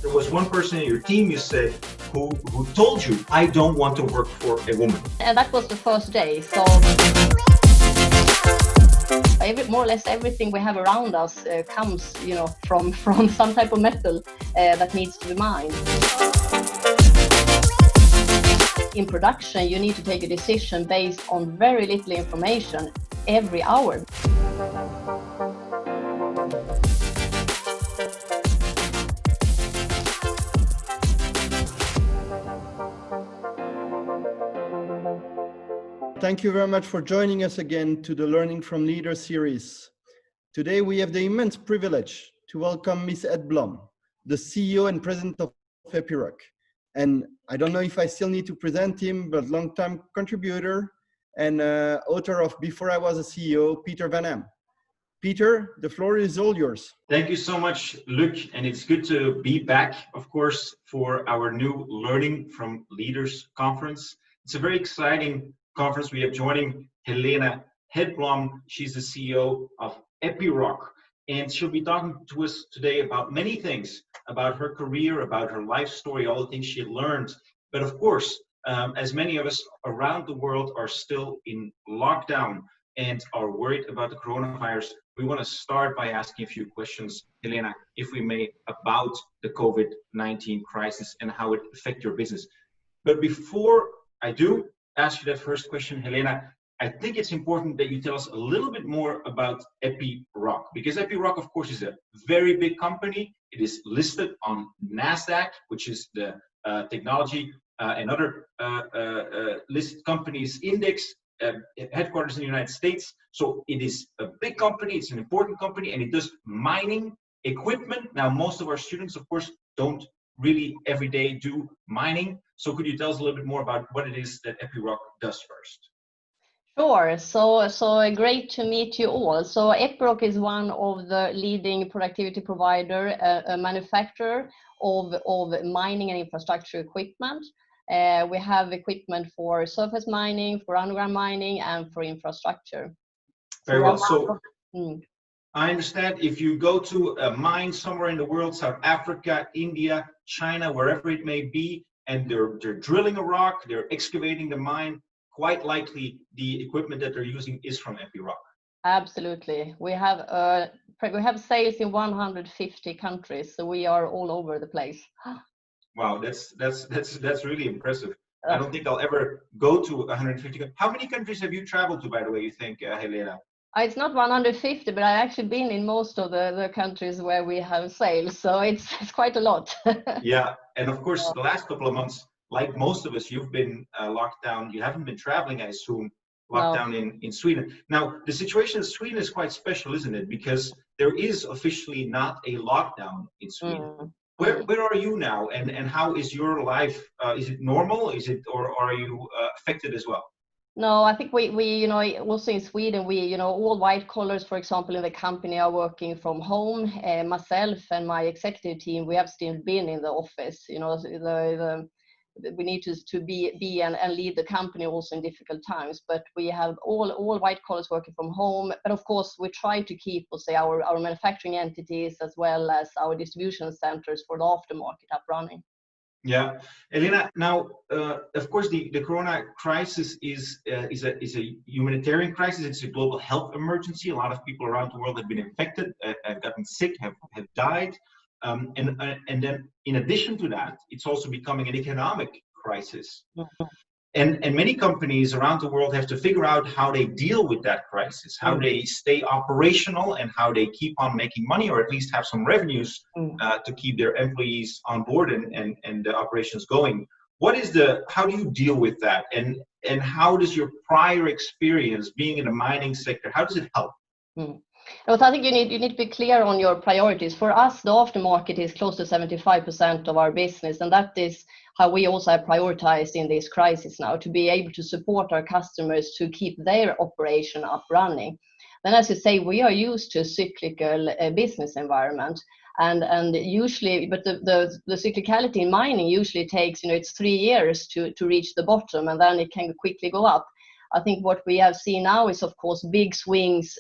there was one person in your team, you said, who told you, I don't want to work for a woman. And that was the first day. So more or less everything we have around us comes, from some type of metal that needs to be mined. In production, you need to take a decision based on very little information every hour. Thank you very much for joining us again to the Learning from Leaders series. Today we have the immense privilege to welcome Ms. Hedblom, the CEO and President of Epiroc. And I don't know if I still need to present him, but long-time contributor and author of Before I Was a CEO, Peter Vanham. Peter, the floor is all yours. Thank you so much, Luc. And it's good to be back, of course, for our new Learning from Leaders conference. It's a very exciting conference. We have joining Helena Hedblom. She's the CEO of Epiroc. And she'll be talking to us today about many things, about her career, about her life story, all the things she learned. But of course, as many of us around the world are still in lockdown and are worried about the coronavirus, we want to start by asking a few questions, Helena, if we may, about the COVID-19 crisis and how it affects your business. But before I do ask you that first question, Helena, I think it's important that you tell us a little bit more about Epiroc, because Epiroc, of course, is a very big company. It is listed on NASDAQ, which is the technology and other listed companies index, headquarters in the United States. So it is a big company, it's an important company, and it does mining equipment. Now, most of our students, of course, don't really every day do mining. So could you tell us a little bit more about what it is that Epiroc does first? Sure. So great to meet you all. So Epiroc is one of the leading productivity provider, a manufacturer of mining and infrastructure equipment. We have equipment for surface mining, for underground mining, and for infrastructure. Very well. So I understand if you go to a mine somewhere in the world, South Africa, India, China, wherever it may be, and they're drilling a rock, they're excavating the mine, quite likely the equipment that they're using is from Epiroc. Absolutely. We have sales in 150 countries, so we are all over the place. Wow, that's really impressive. I don't think I'll ever go to 150. How many countries have you traveled to, by the way, you think, Helena? It's not 150, but I've actually been in most of the countries where we have sales, so it's quite a lot. Yeah, and of course, the last couple of months, like most of us, you've been locked down. You haven't been traveling, I assume, locked down in Sweden. Now, the situation in Sweden is quite special, isn't it? Because there is officially not a lockdown in Sweden. Where are you now, and how is your life? Is it normal? Or are you affected as well? No, I think we also in Sweden, all white collars, for example, in the company are working from home. Myself and my executive team, we have still been in the office. We need to be and lead the company also in difficult times. But we have all white collars working from home. But of course, we try to keep, our manufacturing entities as well as our distribution centers for the aftermarket up running. Yeah, Helena. Now, of course, the Corona crisis is a humanitarian crisis. It's a global health emergency. A lot of people around the world have been infected, have gotten sick, have died, and then in addition to that, it's also becoming an economic crisis. And many companies around the world have to figure out how they deal with that crisis, how they stay operational, and how they keep on making money, or at least have some revenues to keep their employees on board and the operations going. How do you deal with that? And how does your prior experience being in the mining sector, how does it help? No, so I think you need to be clear on your priorities. For us, the aftermarket is close to 75% of our business, and that is how we also have prioritized in this crisis now, to be able to support our customers to keep their operation up running. Then, as you say, we are used to a cyclical business environment, and usually, but the cyclicality in mining usually takes, it's 3 years to reach the bottom, and then it can quickly go up. I think what we have seen now is, of course, big swings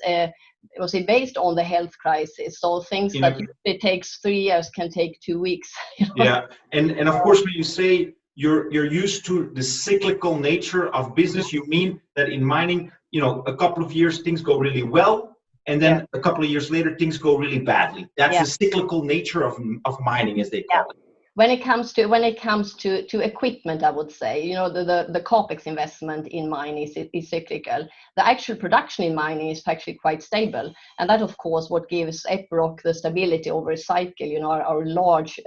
was it based on the health crisis. So things that usually takes 3 years can take 2 weeks. Yeah, and of course, when you say you're used to the cyclical nature of business, you mean that in mining, a couple of years things go really well, and then a couple of years later things go really badly. That's the cyclical nature of mining, as they call it. When it comes to equipment, I would say, the capex investment in mining is cyclical. The actual production in mining is actually quite stable, and that, of course, what gives Epiroc the stability over a cycle. Our large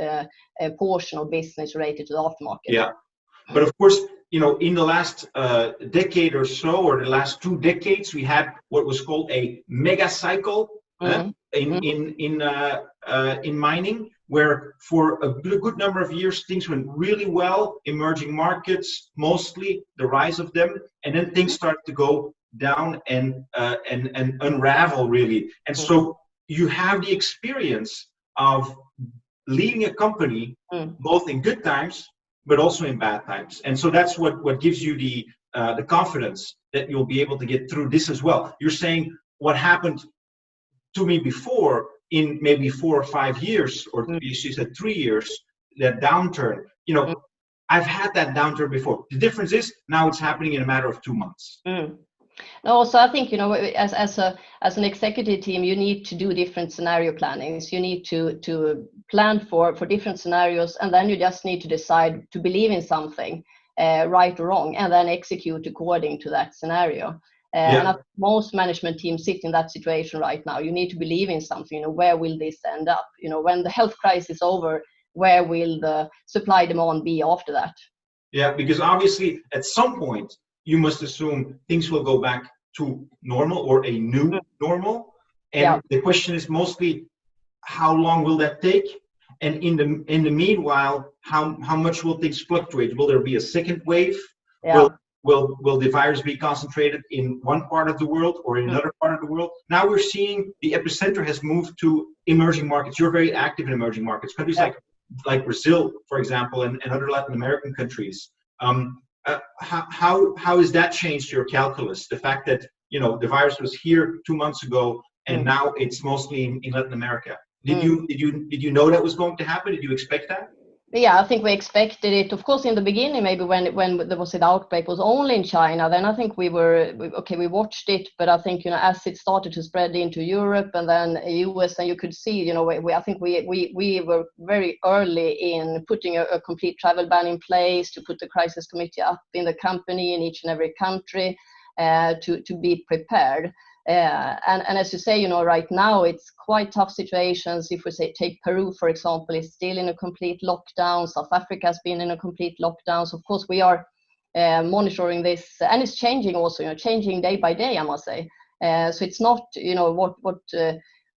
portion of business related to the aftermarket. Yeah, but of course, in the last decade or so, or the last 2 decades, we had what was called a mega cycle in mining, where for a good number of years things went really well, emerging markets, mostly the rise of them, and then things started to go down and unravel, really. And so you have the experience of leading a company both in good times but also in bad times, and so that's what gives you the confidence that you'll be able to get through this as well. You're saying what happened to me before, in maybe 4 or 5 years, or she said 3 years, that downturn, I've had that downturn before. The difference is now it's happening in a matter of 2 months. No, so I think, as an executive team, you need to do different scenario plannings. You need to plan for different scenarios, and then you just need to decide to believe in something, right or wrong, and then execute according to that scenario. And most management teams sit in that situation right now. You need to believe in something. Where will this end up? When the health crisis is over, where will the supply demand be after that? Yeah, because obviously at some point you must assume things will go back to normal, or a new normal. And the question is mostly, how long will that take? And in the meanwhile, how much will things fluctuate? Will there be a second wave? Will the virus be concentrated in one part of the world or in another part of the world? Now we're seeing the epicenter has moved to emerging markets. You're very active in emerging markets, countries like Brazil, for example, and other Latin American countries. How has that changed your calculus? The fact that the virus was here 2 months ago, and now it's mostly in Latin America. Did you know that was going to happen? Did you expect that? Yeah, I think we expected it. Of course, in the beginning, maybe when there was an outbreak, was only in China. Then I think we watched it, but I think as it started to spread into Europe and then US, and you could see, I think we were very early in putting a complete travel ban in place, to put the crisis committee up in the company in each and every country, to be prepared. And as you say, right now it's quite tough situations. If we take Peru, for example, is still in a complete lockdown. South Africa has been in a complete lockdown. So of course we are monitoring this, and it's changing also, changing day by day, I must say. So it's not,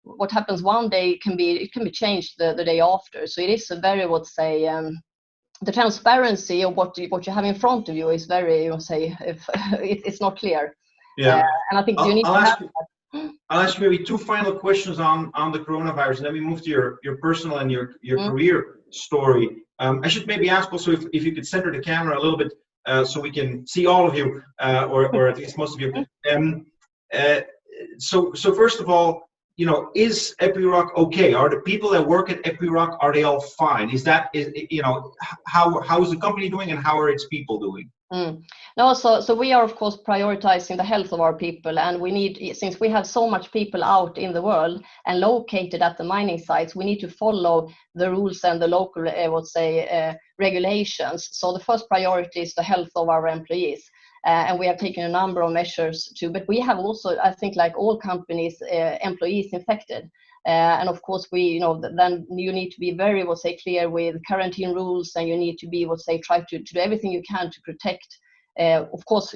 what happens one day can be changed the day after. So it is a very, the transparency of what you have in front of you is very, it's not clear. Yeah, and I think you need to have that. I'll ask you maybe 2 final questions on the coronavirus, and then we move to your personal and your career story. I should maybe ask also if you could center the camera a little bit so we can see all of you, or at least most of you. So first of all, is Epiroc okay? Are the people that work at Epiroc, are they all fine? How is the company doing, and how are its people doing? No, so we are of course prioritizing the health of our people, and we need, since we have so much people out in the world and located at the mining sites, we need to follow the rules and the local, regulations. So the first priority is the health of our employees, and we have taken a number of measures too. But we have also, I think, like all companies, employees infected. And of course, then you need to be very, clear with quarantine rules, and you need to be, try to do everything you can to protect, of course,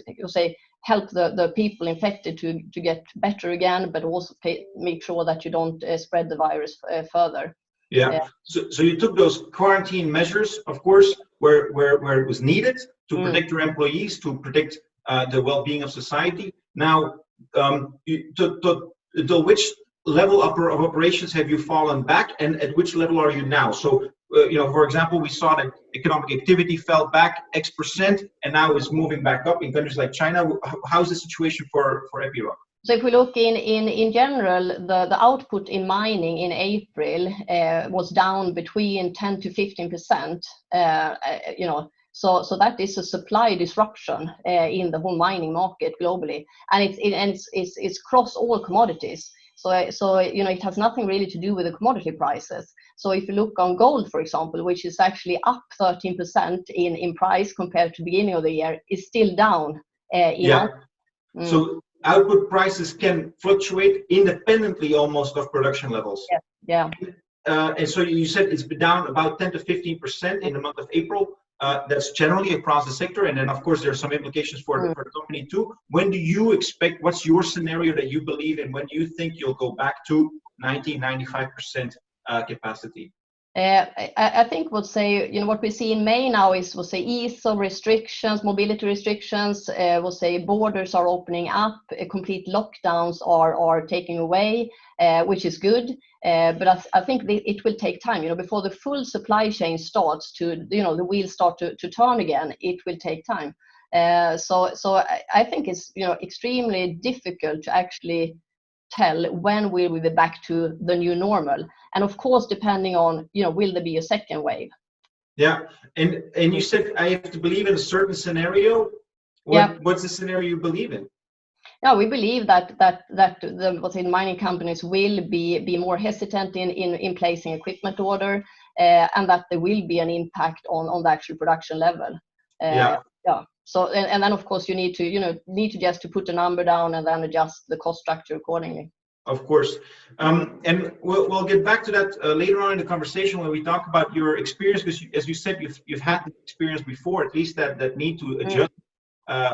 help the people infected to get better again, but also make sure that you don't spread the virus further. Yeah. So you took those quarantine measures, of course, where it was needed to protect your employees, to protect the well-being of society. Now, to which level of operations have you fallen back, and at which level are you now? So, for example, we saw that economic activity fell back X%, and now it's moving back up in countries like China. How's the situation for Epiroc? So if we look in general, the output in mining in April was down between 10 to 15%. So that is a supply disruption in the whole mining market globally, and it's across all commodities. So it has nothing really to do with the commodity prices. So if you look on gold, for example, which is actually up 13% in price compared to beginning of the year, is still down. So output prices can fluctuate independently almost of production levels. Yeah. And so you said it's been down about 10 to 15% in the month of April. That's generally across the sector, and then of course there are some implications for the company too. When do you expect? What's your scenario that you believe in? When do you think you'll go back to 90-95% capacity? I think what we see in May now is ease of restrictions, mobility restrictions. Borders are opening up, complete lockdowns are taken away, which is good. But I think it will take time. Before the full supply chain starts to, the wheels start to turn again. It will take time. So I think it's extremely difficult to actually tell when we will be back to the new normal, and of course depending on will there be a second wave. And you said I have to believe in a certain scenario. What's the scenario you believe in? We believe that the mining companies will be more hesitant in placing equipment order, and that there will be an impact on the actual production level. So and then of course you need to just to put a number down and then adjust the cost structure accordingly. Of course, and we'll get back to that later on in the conversation when we talk about your experience, because as you said, you've had the experience before, at least that need to adjust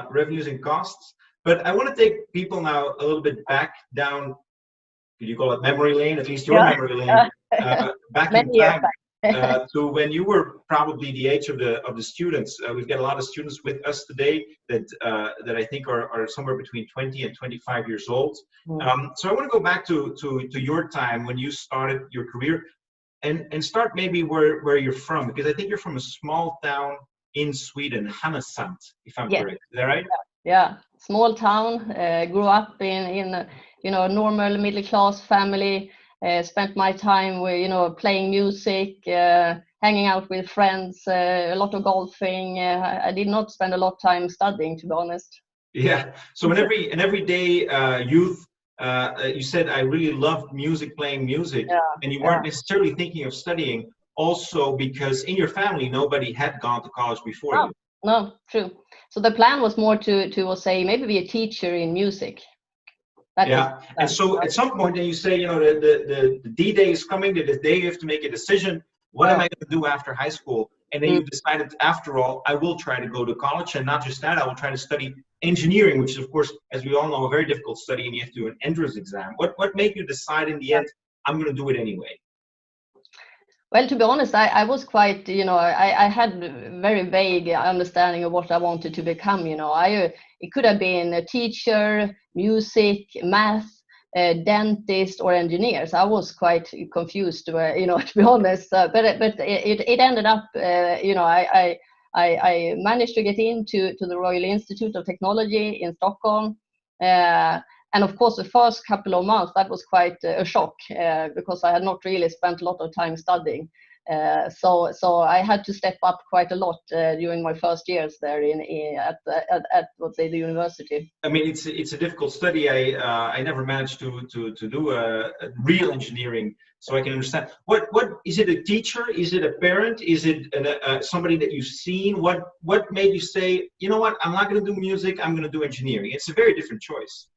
revenues and costs. But I want to take people now a little bit back down. You call it memory lane, at least your memory lane, back in time. So when you were probably the age of the students, we've got a lot of students with us today that I think are somewhere between 20 and 25 years old. So I want to go back to your time when you started your career, and start maybe where you're from, because I think you're from a small town in Sweden, Härnösand, if I'm correct. Is that right? Yeah, small town. Grew up in a normal middle class family. Spent my time with playing music, hanging out with friends, a lot of golfing. I did not spend a lot of time studying, to be honest. Yeah. So an everyday youth, you said I really loved music, playing music, and you weren't necessarily thinking of studying. Also, because in your family nobody had gone to college before you. No, true. So the plan was more to say maybe be a teacher in music. And so at some point then you say, the D-Day is coming, the day you have to make a decision. What am I going to do after high school? And then you decided, after all, I will try to go to college, and not just that, I will try to study engineering, which is, of course, as we all know, a very difficult study, and you have to do an entrance exam. What made you decide in the end, I'm going to do it anyway? Well, to be honest, I was quite, I had very vague understanding of what I wanted to become. It could have been a teacher, music, math, dentist, or engineer. So I was quite confused, to be honest. But it ended up, I managed to get into the Royal Institute of Technology in Stockholm. And of course, the first couple of months, that was quite a shock because I had not really spent a lot of time studying. So I had to step up quite a lot during my first years there at the university. I mean, it's a difficult study. I never managed to do a real engineering, so I can understand. What is it? A teacher? Is it a parent? Is it somebody that you've seen? What made you say, you know what? I'm not going to do music. I'm going to do engineering. It's a very different choice.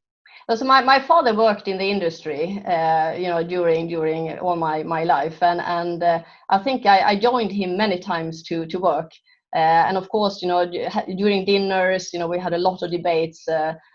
So my father worked in the industry, during all my life, and I think I joined him many times to work, and of course, during dinners, we had a lot of debates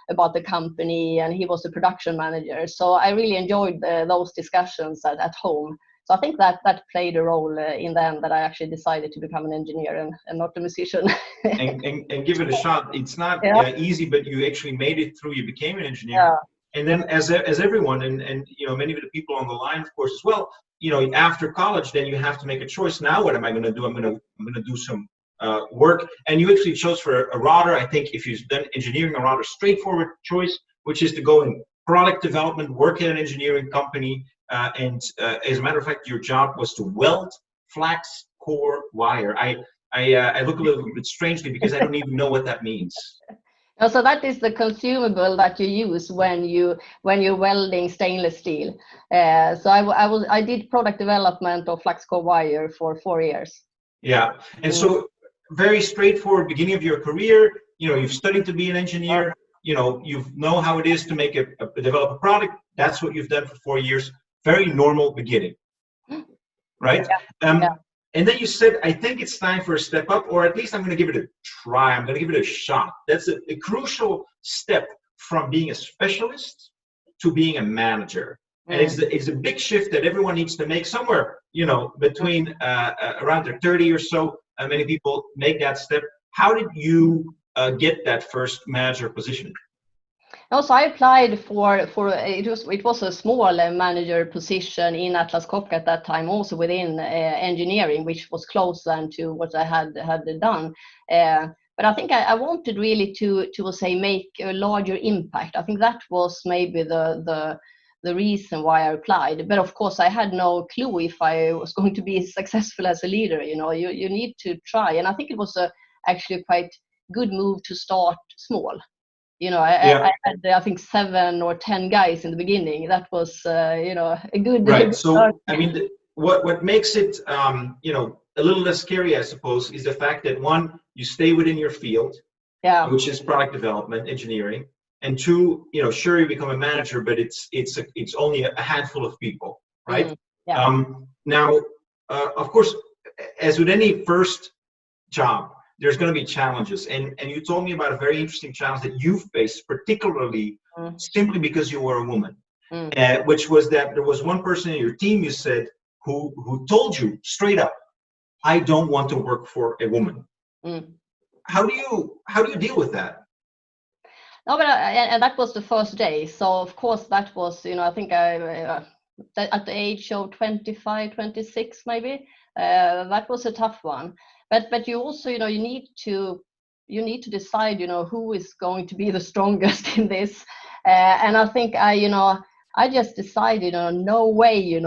about the company, and he was the production manager, so I really enjoyed those discussions at home. So I think that played a role in the end, that I actually decided to become an engineer and not a musician. and give it a shot. It's not easy, but you actually made it through. You became an engineer. Yeah. And then as everyone, and many of the people on the line, of course, as well, after college, then you have to make a choice. Now, what am I going to do? I'm going to do some work. And you actually chose for a rather, I think, if you've done engineering, a rather straightforward choice, which is to go and product development, work at an engineering company, and as a matter of fact, your job was to weld flax core wire. I look a little bit strangely because I don't even know what that means. So that is the consumable that you use when you're welding stainless steel. So I did product development of flax core wire for 4 years. Yeah, and so very straightforward beginning of your career. You know, you've studied to be an engineer. You know how it is to make develop a product. That's what you've done for 4 years. Very normal beginning, right? Yeah. And then you said, I think it's time for a step up, or at least I'm going to give it a try. I'm going to give it a shot. That's a crucial step from being a specialist to being a manager. And it's a big shift that everyone needs to make somewhere, between around their 30 or so. Many people make that step. How did you get that first manager position? Also, I applied for it was a small manager position in Atlas Copco at that time, also within engineering, which was close then to what I had done. But I think I wanted really to say make a larger impact. I think that was maybe the reason why I applied. But of course, I had no clue if I was going to be successful as a leader. You need to try, and I think it was actually a quite good move to start small. I had I think 7 or 10 guys in the beginning. That was a good right. So start. I mean, what makes it a little less scary, I suppose, is the fact that one, you stay within your field, which is product development, engineering, and two, sure, you become a manager, but it's only a handful of people, right? Now, of course, as with any first job, there's going to be challenges, and you told me about a very interesting challenge that you faced, particularly simply because you were a woman, which was that there was one person in your team, you said, who told you straight up, I don't want to work for a woman. How do you deal with that? No, but and that was the first day. So of course that was, I think I at the age of 25, 26 maybe, that was a tough one. But you also, you need to decide, who is going to be the strongest in this. And I think I just decided, no way,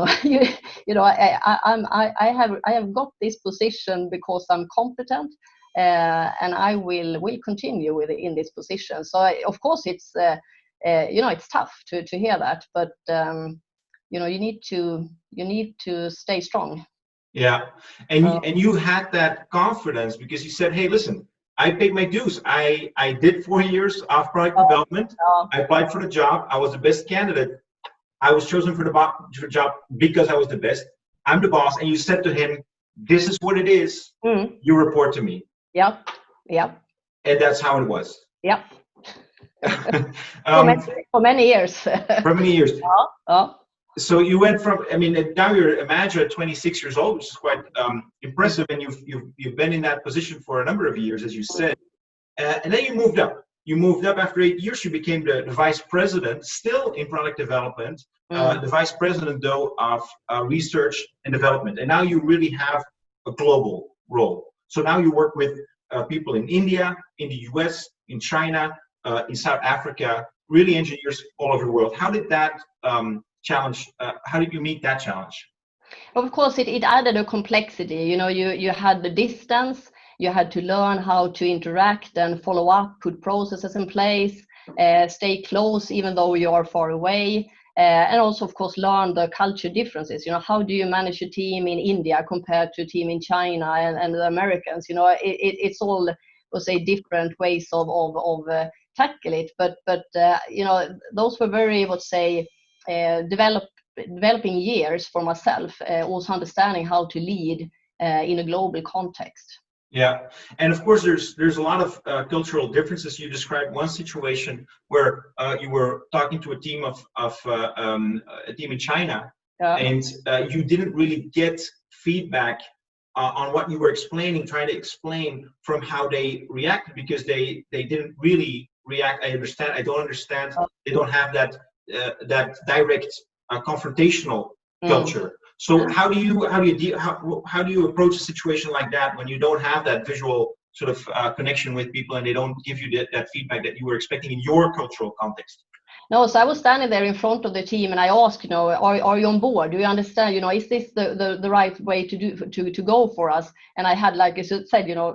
I have got this position because I'm competent, and I will continue in this position. So of course it's it's tough to hear that, but you need to stay strong. Yeah, and you had that confidence because you said, hey, listen, I paid my dues. I did 4 years of product development. I applied for the job. I was the best candidate. I was chosen for the job because I was the best. I'm the boss. And you said to him, this is what it is. You report to me. Yep. And that's how it was. Yep. For many years. For many years. Oh. So you went from, now you're a manager at 26 years old, which is quite impressive, and you've been in that position for a number of years, as you said, and then you moved up. You moved up after 8 years. You became the vice president, still in product development, the vice president though of research and development, and now you really have a global role. So now you work with people in India, in the US, in China, in South Africa, really engineers all over the world. How did that challenge, how did you meet that challenge? Of course, it added a complexity. You had the distance, you had to learn how to interact and follow up, put processes in place, stay close even though you are far away, and also, of course, learn the culture differences. How do you manage a team in India compared to a team in China and the Americans? It's all, we'll say, different ways of tackle it. But those were very, let's say, developing years for myself, also understanding how to lead in a global context. Yeah, and of course there's a lot of cultural differences. You described one situation where you were talking to a team of a team in China, and you didn't really get feedback on what you were explaining, trying to explain from how they reacted, because they didn't really react. I don't understand. They don't have that direct confrontational culture. So how do you approach a situation like that when you don't have that visual sort of connection with people and they don't give you that feedback that you were expecting in your cultural context? No, so I was standing there in front of the team and I asked, are you on board? Do you understand? Is this the right way to go for us? And I had, like I said,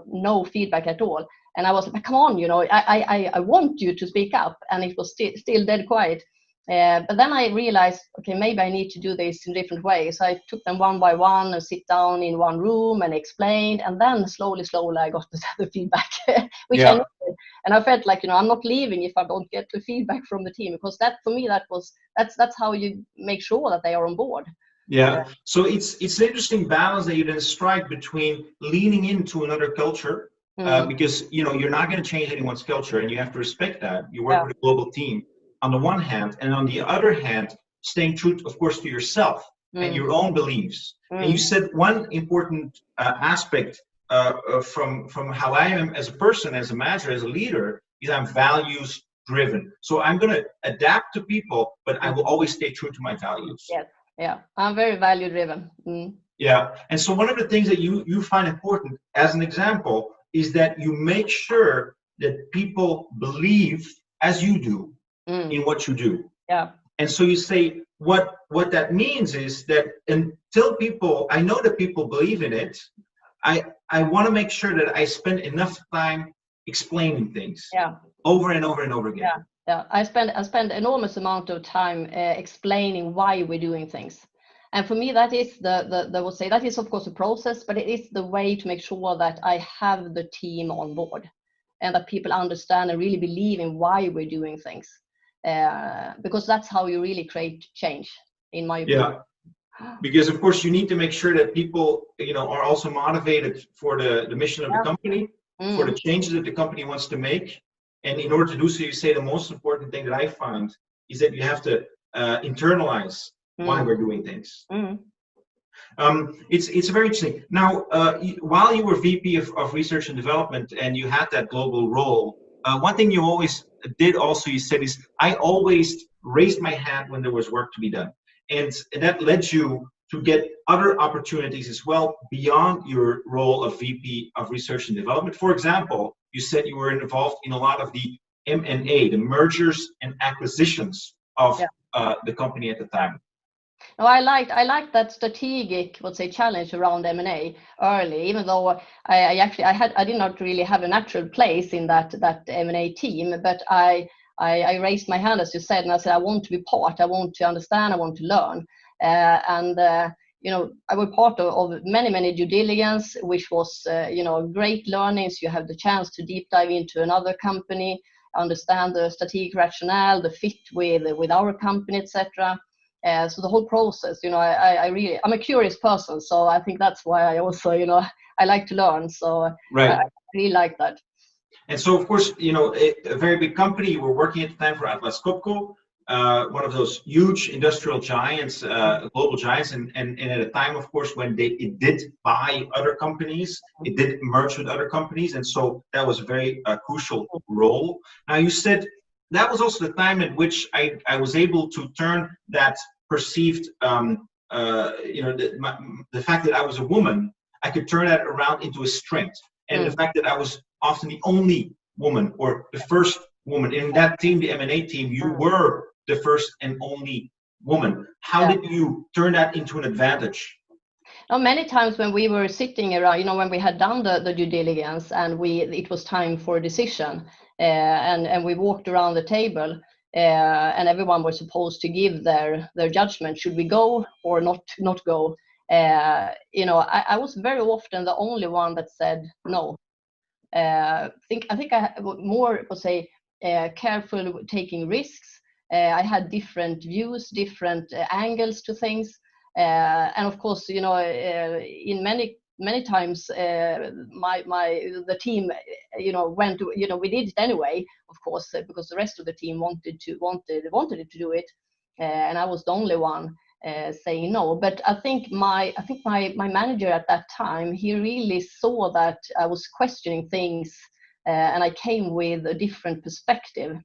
no feedback at all. And I was like, come on, I want you to speak up. And it was still dead quiet. But then I realized, okay, maybe I need to do this in different ways. So I took them one by one and sit down in one room and explained. And then slowly, I got the feedback, which I needed. And I felt like, I'm not leaving if I don't get the feedback from the team, because that, for me, that's how you make sure that they are on board. Yeah. So it's an interesting balance that you then strike between leaning into another culture, because, you're not going to change anyone's culture and you have to respect that. You work with a global team on the one hand, and on the other hand, staying true, of course, to yourself and your own beliefs. And you said one important aspect from how I am as a person, as a manager, as a leader, is I'm values driven. So I'm going to adapt to people, but I will always stay true to my values. Yes. Yeah, I'm very value driven. Yeah. And so one of the things that you find important, as an example, is that you make sure that people believe, as you do, in what you do. Yeah. And so you say what that means is that until I know that people believe in it, I want to make sure that I spend enough time explaining things over and over and over again. Yeah. I spend enormous amount of time explaining why we're doing things. And for me, that is that is of course a process, but it is the way to make sure that I have the team on board and that people understand and really believe in why we're doing things. Because that's how you really create change, in my opinion. Yeah, because of course you need to make sure that people, are also motivated for the mission of the company, for the changes that the company wants to make. And in order to do so, you say the most important thing that I find is that you have to internalize why we're doing things. It's very interesting. Now, while you were VP of Research and Development and you had that global role, one thing you always did also, you said, is I always raised my hand when there was work to be done. And that led you to get other opportunities as well beyond your role of VP of Research and Development. For example, you said you were involved in a lot of the M&A, the mergers and acquisitions of the company at the time. No, I liked that strategic, let's say, challenge around M&A early, even though I did not really have a natural place in that M&A team, but I raised my hand, as you said, and I said, I want to be part, I want to understand, I want to learn. I was part of many due diligence, which was, great learnings. You have the chance to deep dive into another company, understand the strategic rationale, the fit with our company, etc. So the whole process, I'm a curious person, so I think that's why I also, I like to learn. So I really like that. And so, of course, a very big company. You were working at the time for Atlas Copco, one of those huge industrial giants, global giants. And at a time, of course, when it did buy other companies, it did merge with other companies. And so that was a very crucial role. Now, you said that was also the time at which I was able to turn that perceived, the fact that I was a woman, I could turn that around into a strength. And the fact that I was often the only woman or the first woman in that team, the M&A team, you were the first and only woman. How did you turn that into an advantage? Now, many times when we were sitting around, when we had done the due diligence and it was time for a decision, and we walked around the table, and everyone was supposed to give their judgment. Should we go or not go? I was very often the only one that said no. I think I more, say, careful taking risks. I had different views, different angles to things, and of course, in many times, the team, went to, we did it anyway, of course, because the rest of the team wanted it to do it, and I was the only one saying no. But I think my manager at that time, he really saw that I was questioning things, and I came with a different perspective,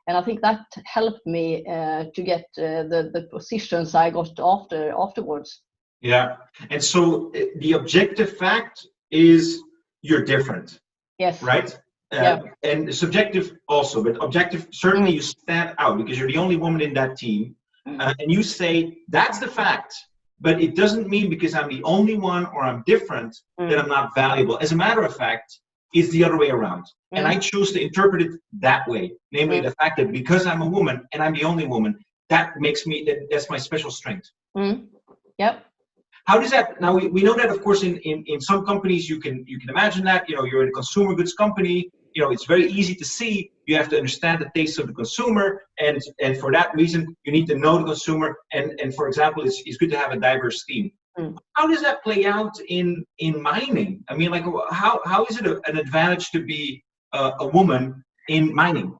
and I think that helped me to get the positions I got afterwards. Yeah, and so the objective fact is you're different. Yes. Right? and subjective also, but objective, certainly you stand out because you're the only woman in that team. And you say, that's the fact, but it doesn't mean because I'm the only one or I'm different that I'm not valuable. As a matter of fact, it's the other way around. And I choose to interpret it that way, namely the fact that because I'm a woman and I'm the only woman, that makes me, that's my special strength. Yep. How does that, now we know that of course in some companies you can imagine that, you're in a consumer goods company, it's very easy to see, you have to understand the taste of the consumer, and for that reason you need to know the consumer, and for example it's good to have a diverse team. How does that play out in mining? I mean, like, how is it an advantage to be a woman in mining?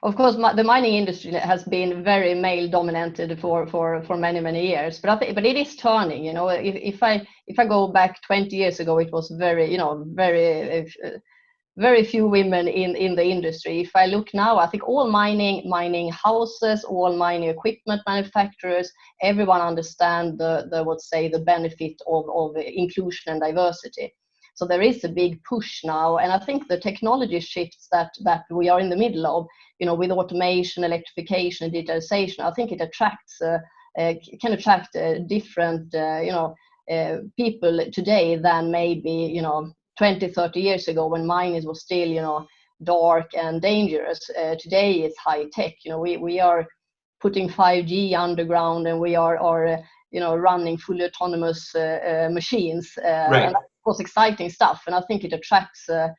Of course, the mining industry has been very male dominated for many years, but it is turning. If I go back 20 years ago, it was very few women in the industry. If I look now, I think all mining houses, all mining equipment manufacturers, everyone understand the benefit of inclusion and diversity. So there is a big push now, and I think the technology shifts that we are in the middle of, with automation, electrification, and digitalization, I think it can attract different people today than maybe 20, 30 years ago when mining was still dark and dangerous. Today it's high tech. We are putting 5G underground, and we are running fully autonomous machines. Right. And of course, exciting stuff. And I think it attracts, a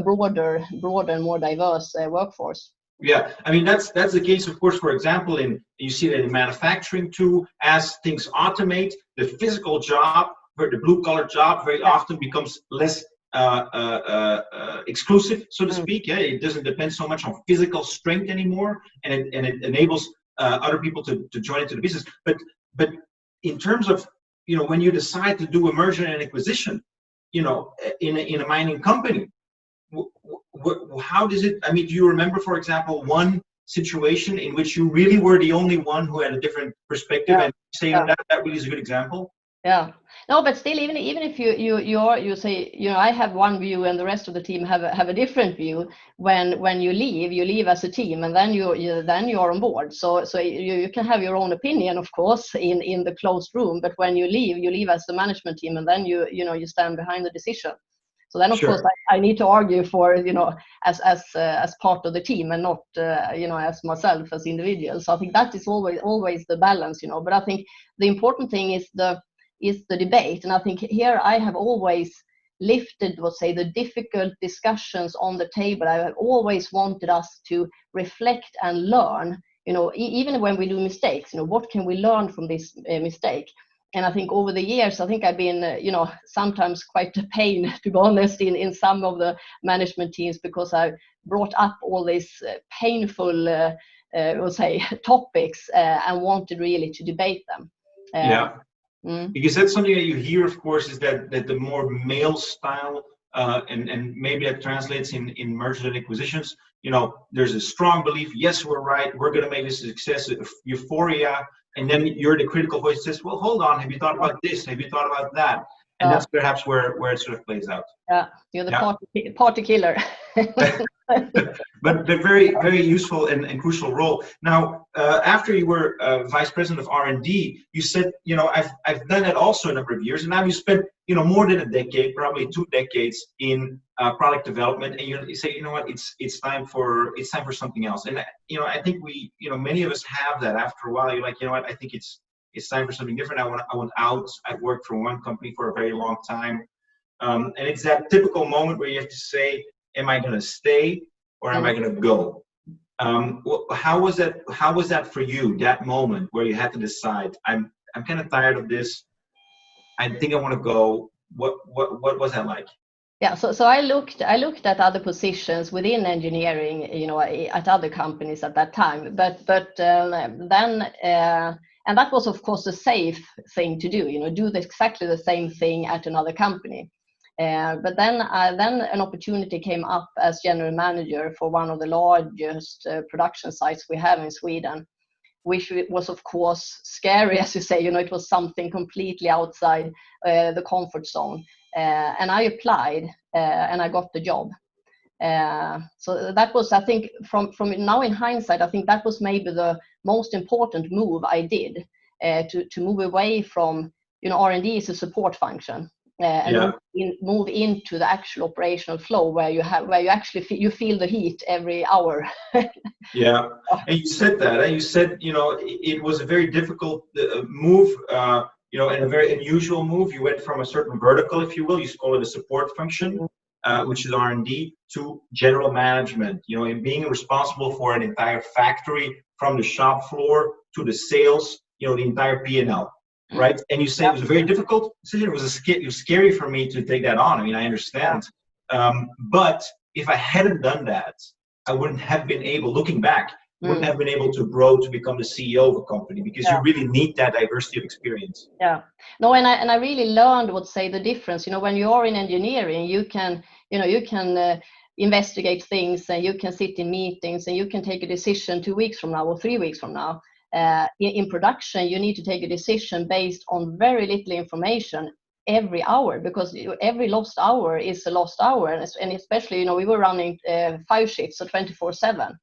broader and more diverse workforce. Yeah, I mean that's the case, of course. For example, you see that in manufacturing too, as things automate, the physical job, the blue-collar job, very often becomes less exclusive, so to speak. Yeah, it doesn't depend so much on physical strength anymore, and it enables other people to join into the business. But in terms of when you decide to do a merger and acquisition, in a mining company, how does it? I mean, do you remember, for example, one situation in which you really were the only one who had a different perspective, and say that really is a good example? Yeah. No, but still, even if you say, I have one view and the rest of the team have a different view. When you leave as a team, and then you're on board. So you can have your own opinion, of course, in the closed room. But when you leave as the management team, and then you stand behind the decision. So then, of course, I need to argue for as part of the team, and not as myself as individual. So I think that is always the balance, But I think the important thing is the debate, and I think here I have always lifted, the difficult discussions on the table. I have always wanted us to reflect and learn, even when we do mistakes, what can we learn from this mistake? And I think over the years, I think I've been, sometimes quite a pain, to be honest, in some of the management teams, because I brought up all these painful, topics, and wanted really to debate them. Because that's something that you hear, of course, is that the more male style, and maybe that translates in mergers and acquisitions. There's a strong belief, yes, we're right, we're going to make this a success, euphoria, and then you're the critical voice that says, well, hold on, have you thought about this? Have you thought about that? And that's perhaps where it sort of plays out. Yeah, you're the party killer. But very, very useful and crucial role. Now, after you were vice president of R&D, you said, I've done that also a number of years, and now you spent, more than a decade, probably 2 decades in product development, and you say, it's time for something else. And I think we, many of us have that. After a while, you're like, I think it's time for something different. I want out. I've worked for one company for a very long time, and it's that typical moment where you have to say, am I going to stay or am I going to go? How was that for you? That moment where you had to decide, I'm kind of tired of this. I think I want to go. What was that like? Yeah, so I looked at other positions within engineering, at other companies at that time. But then. And that was, of course, a safe thing to do, do exactly the same thing at another company. But then an opportunity came up as general manager for one of the largest production sites we have in Sweden, which was, of course, scary, as you say. It was something completely outside the comfort zone. And I applied, and I got the job. So that was, I think, from now in hindsight, I think that was maybe the most important move I did, to move away from, R&D is a support function, and move into the actual operational flow where you actually feel the heat every hour. Yeah, and you said that, and you said, it was a very difficult move, and a very unusual move. You went from a certain vertical, if you will, you call it a support function, which is R&D, to general management, and being responsible for an entire factory from the shop floor to the sales, the entire P&L, right? And you say it was a very difficult decision. It was scary for me to take that on. I mean, I understand, but if I hadn't done that, I wouldn't have been able, looking back, wouldn't have been able to grow to become the CEO of a company, because you really need that diversity of experience. Yeah, no, and I really learned the difference. When you are in engineering, you can investigate things, and you can sit in meetings, and you can take a decision 2 weeks from now or 3 weeks from now. In production, you need to take a decision based on very little information every hour, because every lost hour is a lost hour, and especially we were running 5 shifts, so 24/7.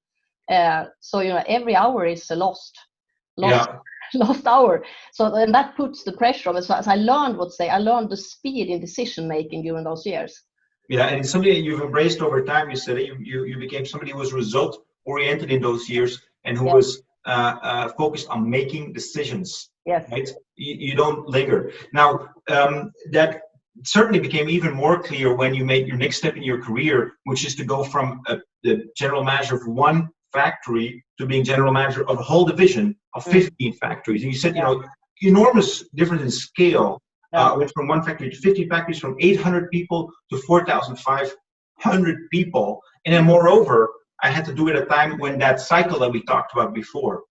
So every hour is a lost hour. So and that puts the pressure on us. So as I learned, I learned the speed in decision making during those years. Yeah, and it's something that you've embraced over time. You said you became somebody who was result oriented in those years, and who was focused on making decisions. Yes. Right. You don't linger. Now, that certainly became even more clear when you made your next step in your career, which is to go from the general manager of one factory to being general manager of a whole division of 15 factories. And you said, enormous difference in scale. Went from one factory to 50 factories, from 800 people to 4,500 people. And then moreover, I had to do it at a time when that cycle that we talked about before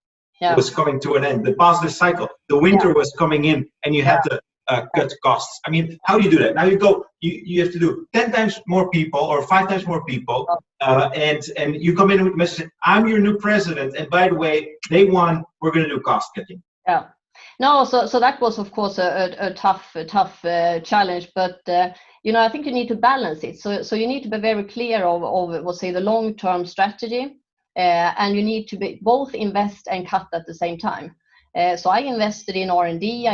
was coming to an end, the positive cycle. The winter was coming in, and you had to cut costs. I mean, how do you do that? Now you have to do 10 times more people or 5 times more people, and you come in with the message, I'm your new president, and by the way, day one, we're going to do cost cutting. Yeah. No, so that was, of course, a tough challenge, but I think you need to balance it. So you need to be very clear of the long-term strategy, and you need to both invest and cut at the same time. So I invested in R&D.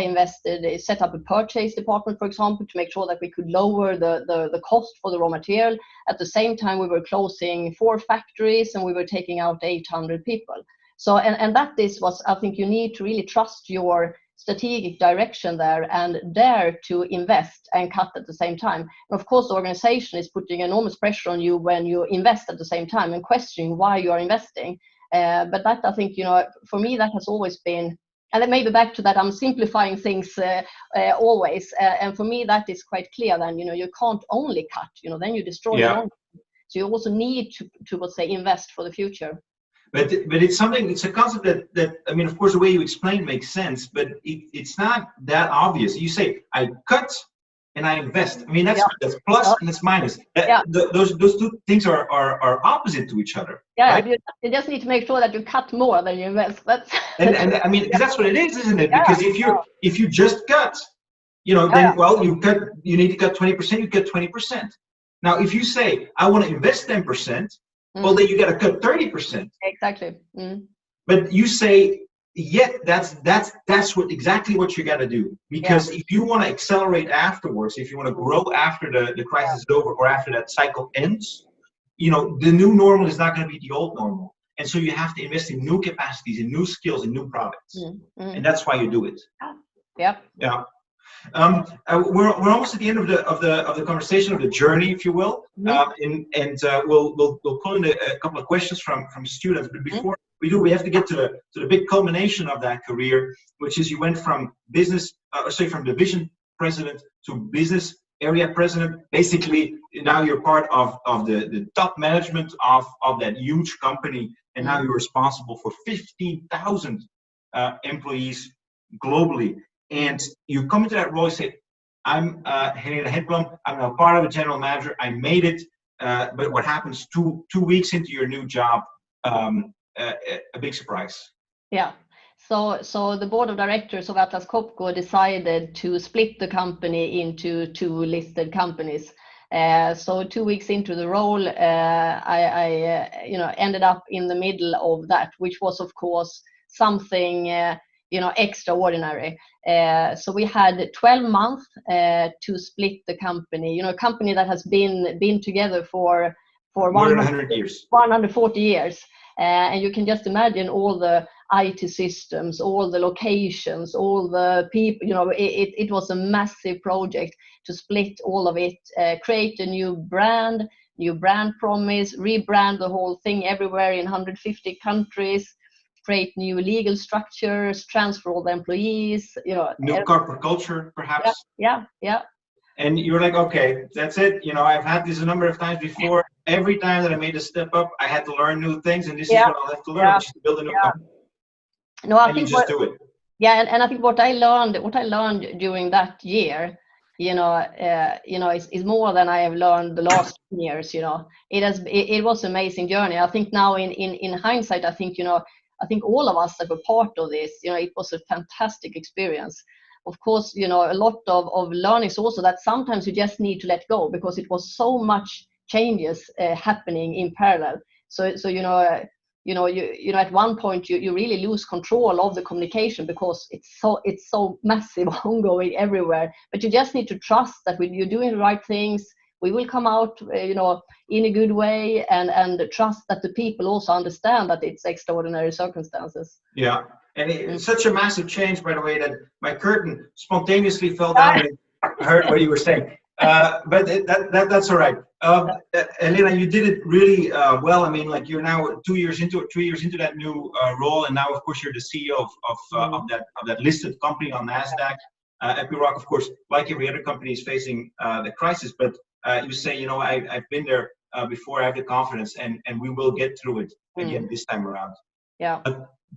Set up a purchase department, for example, to make sure that we could lower the cost for the raw material. At the same time, we were closing 4 factories, and we were taking out 800 people. So, and that is what I think you need to really trust your strategic direction there, and dare to invest and cut at the same time. And of course, the organization is putting enormous pressure on you when you invest at the same time and questioning why you are investing. But that, I think, for me, that has always been, and then maybe back to that, I'm simplifying things always. And for me, that is quite clear then, you can't only cut, then you destroy your own. So you also need to invest for the future. But it's a concept that I mean, of course, the way you explain makes sense, but it's not that obvious. You say, I cut and I invest. I mean, that's plus and that's minus. Those 2 things are opposite to each other. Yeah, right? You just need to make sure that you cut more than you invest. And I mean, because that's what it is, isn't it? Because if you just cut, then you need to cut 20%, you cut 20%. Now, if you say, I want to invest 10%, well, then you got to cut 30%. Exactly. But you say, that's exactly what you got to do. Because if you want to accelerate afterwards, if you want to grow after the crisis is over or after that cycle ends, the new normal is not going to be the old normal. And so you have to invest in new capacities, in new skills, in new products. And that's why you do it. Yeah. We're almost at the end of the conversation, of the journey, if you will, and we'll pull in a couple of questions from students. But before we do, we have to get to the big culmination of that career, which is you went from from division president to business area president. Basically, now you're part of the top management of that huge company, and now you're responsible for 15,000 employees globally. And you come into that role, you say, I'm Helena Hedblom, I'm now part of a general manager, I made it, but what happens 2 weeks into your new job, a big surprise. Yeah, so the board of directors of Atlas Copco decided to split the company into 2 listed companies. So 2 weeks into the role, I ended up in the middle of that, which was of course something extraordinary. So we had 12 months to split the company. A company that has been together for more than 100 years, 140 years. And you can just imagine all the IT systems, all the locations, all the people. It was a massive project to split all of it, create a new brand promise, rebrand the whole thing everywhere in 150 countries, create new legal structures, transfer all the employees. New corporate culture, perhaps. Yeah. And you're like, okay, that's it. I've had this a number of times before. Every time that I made a step up, I had to learn new things, and this is what I'll have to learn, which is to build a new company. No, I and think you just do it. Yeah, and I think what I learned during that year, is more than I have learned the last years. It was an amazing journey. I think now in hindsight, I think all of us that were part of this, it was a fantastic experience. Of course, a lot of learnings also that sometimes you just need to let go because it was so much changes happening in parallel. So at one point you really lose control of the communication because it's so massive, ongoing everywhere. But you just need to trust that when you're doing the right things, we will come out, in a good way, and trust that the people also understand that it's extraordinary circumstances. Yeah. And it's such a massive change, by the way, that my curtain spontaneously fell down when I heard what you were saying. But that's all right. Helena, you did it really well. I mean, like you're now 3 years into that new role, and now, of course, you're the CEO of that listed company on NASDAQ. Epiroc, of course, like every other company, is facing the crisis. But you say, I've been there before. I have the confidence, and we will get through it again this time around. Yeah.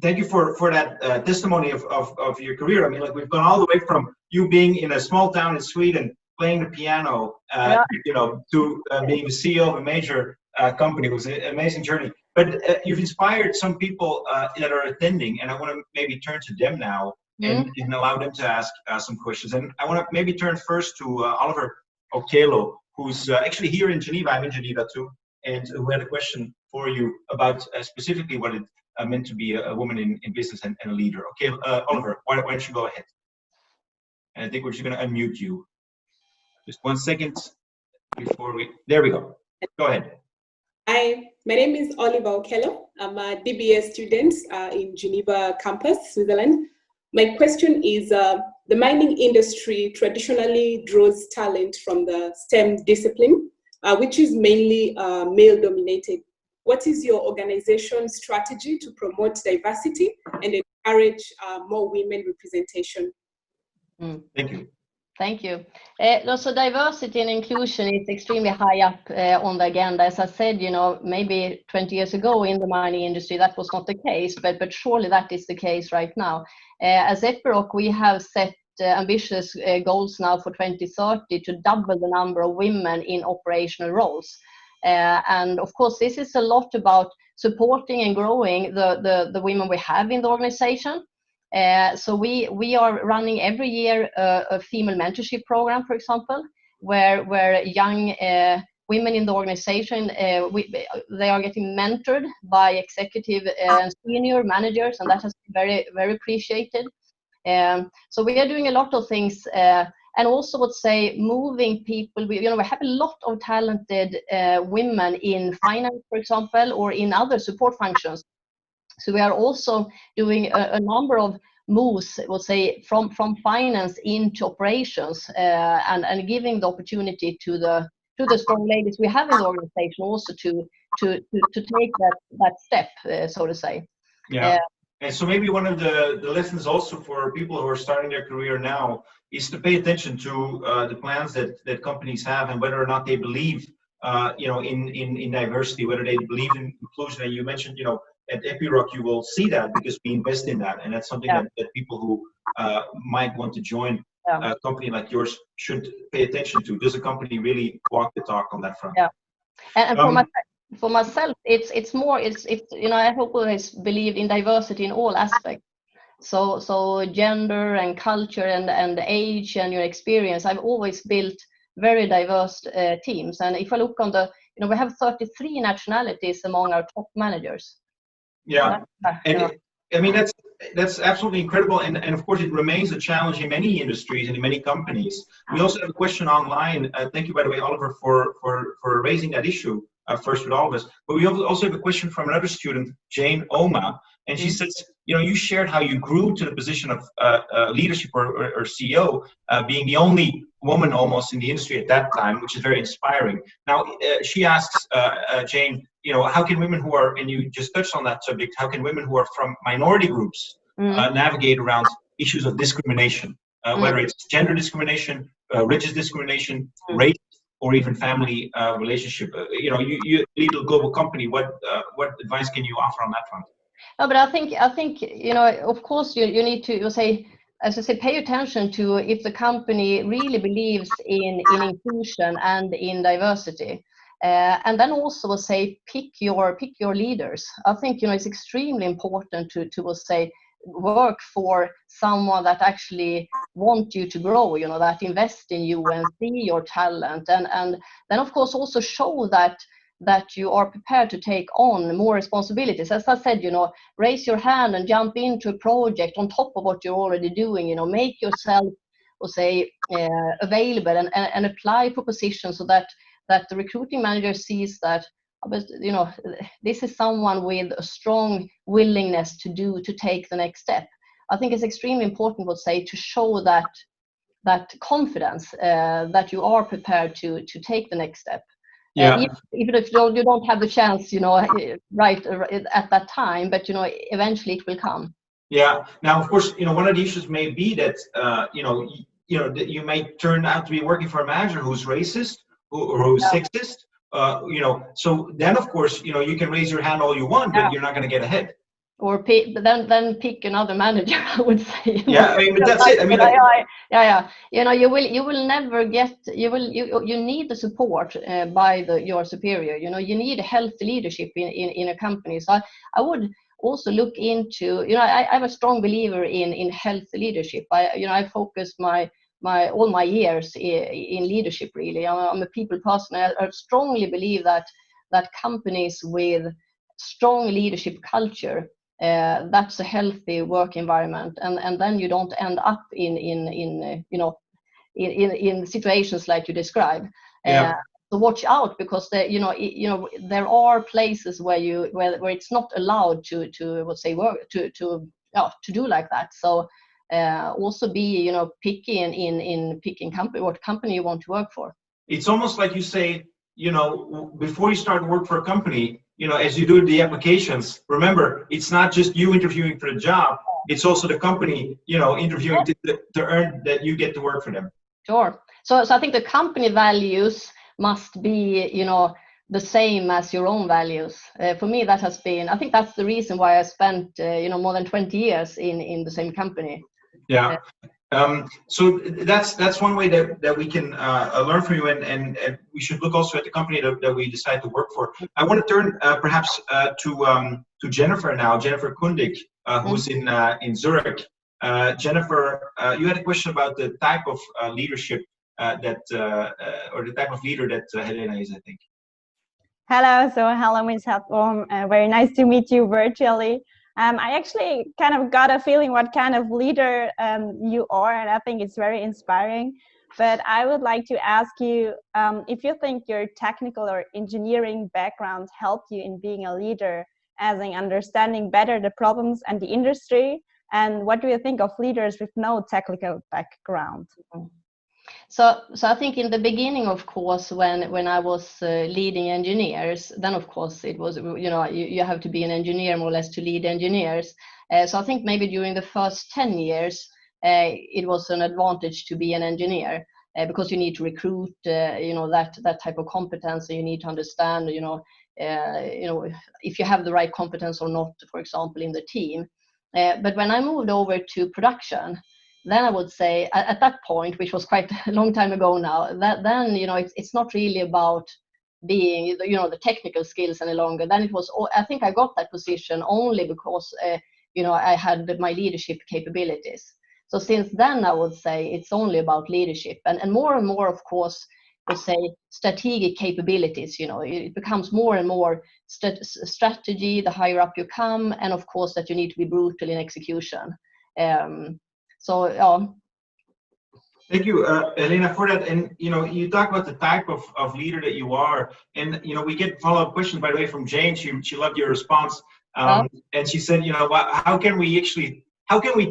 Thank you for that testimony of your career. I mean, like we've gone all the way from you being in a small town in Sweden playing the piano, to being the CEO of a major company. It was an amazing journey. But you've inspired some people that are attending, and I want to maybe turn to them now and allow them to ask some questions. And I want to maybe turn first to Oliver Okello, who's actually here in Geneva. I'm in Geneva too, and who had a question for you about specifically what it meant to be a woman in business and a leader. Okay, Oliver, why don't you go ahead? And I think we're just going to unmute you. Just 1 second before there we go. Go ahead. Hi, my name is Oliver Okello. I'm a DBA student in Geneva campus, Switzerland. My question is, the mining industry traditionally draws talent from the STEM discipline, which is mainly male-dominated. What is your organization's strategy to promote diversity and encourage more women representation? Thank you. Thank you. So diversity and inclusion is extremely high up on the agenda. As I said, maybe 20 years ago in the mining industry, that was not the case, but surely that is the case right now. As Epiroc, we have set ambitious goals now for 2030 to double the number of women in operational roles. And of course, this is a lot about supporting and growing the women we have in the organization. So we are running every year a female mentorship program, for example, where young women in the organization, they are getting mentored by executive and senior managers, and that has been very, very appreciated. So we are doing a lot of things, and also would say moving people. We have a lot of talented women in finance, for example, or in other support functions. So we are also doing a number of moves, we'll say, from finance into operations, and giving the opportunity to the strong ladies we have in the organization also to take that step, so to say. Yeah. And so maybe one of the lessons also for people who are starting their career now is to pay attention to the plans that companies have and whether or not they believe in diversity, whether they believe in inclusion. And you mentioned, at Epiroc, you will see that because we invest in that, and that's something that people who might want to join a company like yours should pay attention to. Does a company really walk the talk on that front? Yeah, and for myself, it's more I have always believed in diversity in all aspects. So gender and culture and age and your experience. I've always built very diverse teams. And if I look on the, we have 33 nationalities among our top managers. Yeah, and I mean that's absolutely incredible, and of course it remains a challenge in many industries and in many companies. We also have a question online. Thank you, by the way, Oliver, for raising that issue first with all of us. But we also have a question from another student, Jane Oma, and she says, you shared how you grew to the position of leadership or CEO, being the only woman almost in the industry at that time, which is very inspiring. Now she asks, Jane, how can women who are, and you just touched on that subject, how can women who are from minority groups navigate around issues of discrimination, whether it's gender discrimination, religious discrimination, race, or even family relationship? You lead a global company. What advice can you offer on that front? No, but I think of course you need to say, as I say, pay attention to if the company really believes in inclusion and in diversity. And then also say pick your leaders. I think it's extremely important to say work for someone that actually want you to grow, that invest in you and see your talent, and then of course also show that you are prepared to take on more responsibilities. As I said, raise your hand and jump into a project on top of what you're already doing. Make yourself, available and apply for positions so that the recruiting manager sees that, this is someone with a strong willingness to take the next step. I think it's extremely important, to show that confidence, that you are prepared to take the next step. Yeah. Even if you don't have the chance, right at that time, but eventually it will come. Yeah. Now, of course, one of the issues may be that that you may turn out to be working for a manager who's racist or who's sexist. So then, of course, you can raise your hand all you want, but you're not going to get ahead. Or then pick another manager, I would say. Yeah, I mean, but that's it. I mean, you will never get. You need the support by your superior. You need healthy leadership in a company. So I would also look into. I'm a strong believer in healthy leadership. I focused all my years in leadership. Really, I'm a people person. I strongly believe that companies with strong leadership culture, that's a healthy work environment, and then you don't end up in situations like you describe. So watch out, because there are places where it's not allowed to work to do like that. So also be picky in picking what company you want to work for. It's almost like you say, before you start work for a company, as you do the applications, remember, it's not just you interviewing for the job, it's also the company, interviewing to earn that you get to work for them. Sure. So I think the company values must be, the same as your own values. For me, that has been, I think that's the reason why I spent, more than 20 years in the same company. Yeah. So that's one way that we can learn from you, and we should look also at the company that we decide to work for. I want to turn perhaps to Jennifer now, Jennifer Kundig, who's in Zurich. Jennifer, you had a question about the type of leadership or the type of leader that Helena is, I think. Hello, so hello, Ms. Hedblom. Very nice to meet you virtually. I actually kind of got a feeling what kind of leader you are, and I think it's very inspiring. But I would like to ask you if you think your technical or engineering background helped you in being a leader, as in understanding better the problems and the industry, and what do you think of leaders with no technical background? So I think in the beginning, of course, when I was leading engineers, then of course it was, you have to be an engineer more or less to lead engineers. So I think maybe during the first 10 years, it was an advantage to be an engineer because you need to recruit, that type of competence, and you need to understand, if you have the right competence or not, for example, in the team. But when I moved over to production, then I would say at that point, which was quite a long time ago now, then it's not really about being the technical skills any longer. Then it was, I think I got that position only because I had my leadership capabilities. So since then I would say it's only about leadership, and more, of course, let's say, strategic capabilities. It becomes more and more strategy the higher up you come, and of course that you need to be brutal in execution. Thank you, Helena, for that. And you talk about the type of leader that you are, and we get follow-up questions, by the way, from Jane. She loved your response, and she said, how can we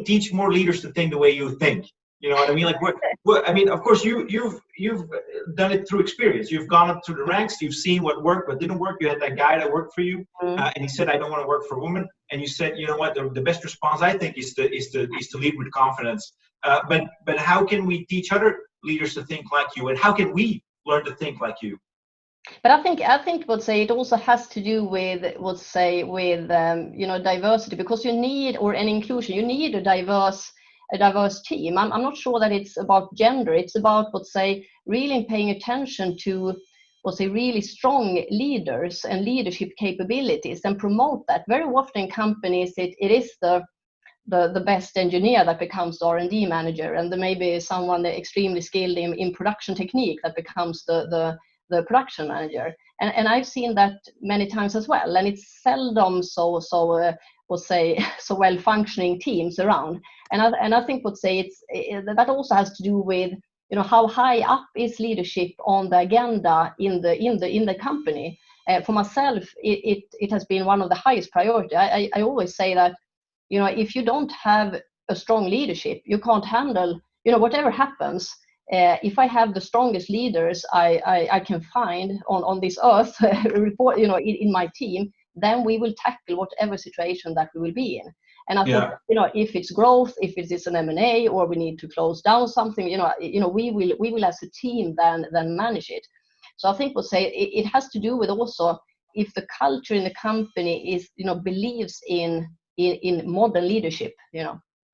teach more leaders to think the way you think? You know what I mean? Like, I mean, of course, you've done it through experience. You've gone up through the ranks. You've seen what worked, what didn't work. You had that guy that worked for you, and he said, "I don't want to work for women." And you said, "You know what? The best response, I think, is to lead with confidence." But how can we teach other leaders to think like you, and how can we learn to think like you? But I think it also has to do with diversity, because you need, or an inclusion, you need a diverse team. I'm not sure that it's about gender. It's about really paying attention to really strong leaders and leadership capabilities, and promote that. Very often in companies it is the best engineer that becomes the R&D manager, and there may be someone extremely skilled in production technique that becomes the production manager. And I've seen that many times as well, and it's seldom so well functioning teams around. And I think that also has to do with how high up is leadership on the agenda in the company. For myself, it has been one of the highest priority. I always say that if you don't have a strong leadership, you can't handle whatever happens. If I have the strongest leaders I can find on this earth report in my team, then we will tackle whatever situation that we will be in. And I think if it's growth, if it is an M&A, or we need to close down something, we will as a team then manage it. So I think it has to do with also if the culture in the company is believes in modern leadership.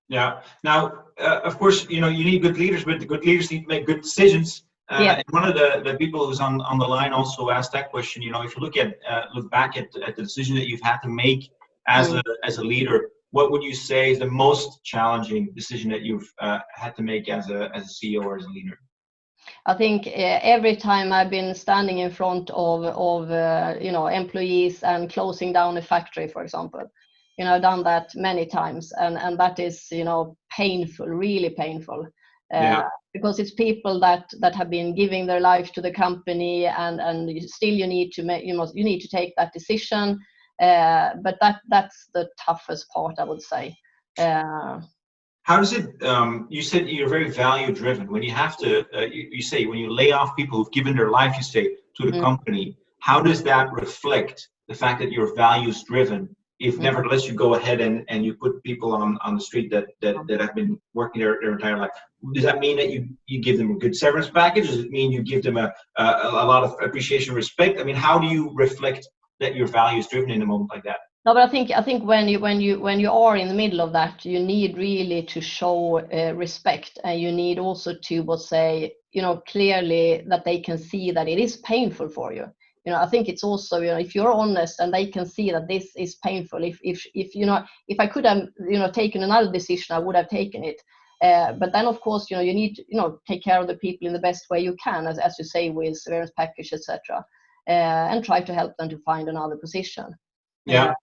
Yeah. Now, of course, you need good leaders, but the good leaders need to make good decisions. And one of the people who's on the line also asked that question. If you look back at the decision that you've had to make as a leader, what would you say is the most challenging decision that you've had to make as a CEO or as a leader? I think every time I've been standing in front of employees and closing down a factory, for example. I've done that many times, and that is painful, really painful, because it's people that have been giving their life to the company, and still you need to take that decision, but that's the toughest part, I would say. How does it? You said you're very value driven. When you have to, you say when you lay off people who've given their life, you say, to the company. How does that reflect the fact that you're values driven? If nevertheless you go ahead and you put people on the street that have been working their entire life, does that mean that you give them a good severance package? Does it mean you give them a lot of appreciation, respect? I mean, how do you reflect that your values driven in a moment like that? No, but I think when you are in the middle of that, you need really to show respect, and you need also to clearly that they can see that it is painful for you. I think it's also, if you're honest and they can see that this is painful, if I could have, taken another decision, I would have taken it. But then, of course, you need to, take care of the people in the best way you can, as you say, with severance package, etc., and try to help them to find another position. Yeah.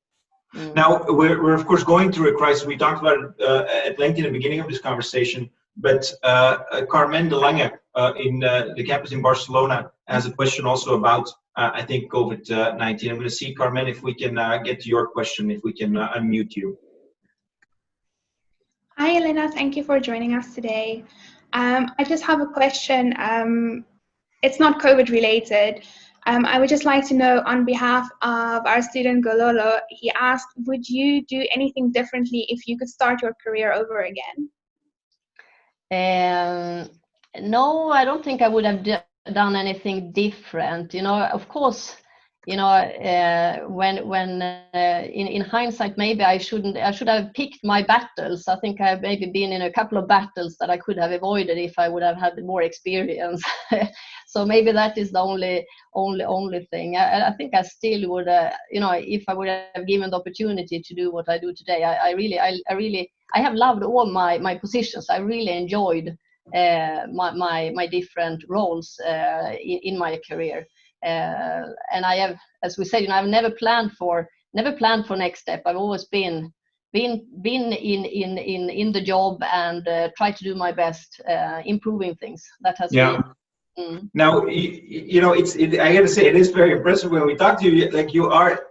Now, we're of course going through a crisis. We talked about it at length in the beginning of this conversation, but Carmen de Lange in the campus in Barcelona has a question also about, I think, COVID-19. I'm going to see, Carmen, if we can get to your question, if we can unmute you. Hi, Helena. Thank you for joining us today. I just have a question. It's not COVID related. I would just like to know, on behalf of our student Gololo, he asked, would you do anything differently if you could start your career over again? No, I don't think I would have done anything different. Of course, when in hindsight, maybe I should have picked my battles. I think I've maybe been in a couple of battles that I could have avoided if I would have had more experience. So maybe that is the only thing. I think I still would, if I would have given the opportunity to do what I do today, I have loved all my positions. I really enjoyed my different roles in my career. And I have, as we said, I've never planned for next step. I've always been in the job and try to do my best, improving things. That has been. Now, I got to say, it is very impressive when we talk to you. Like, you are,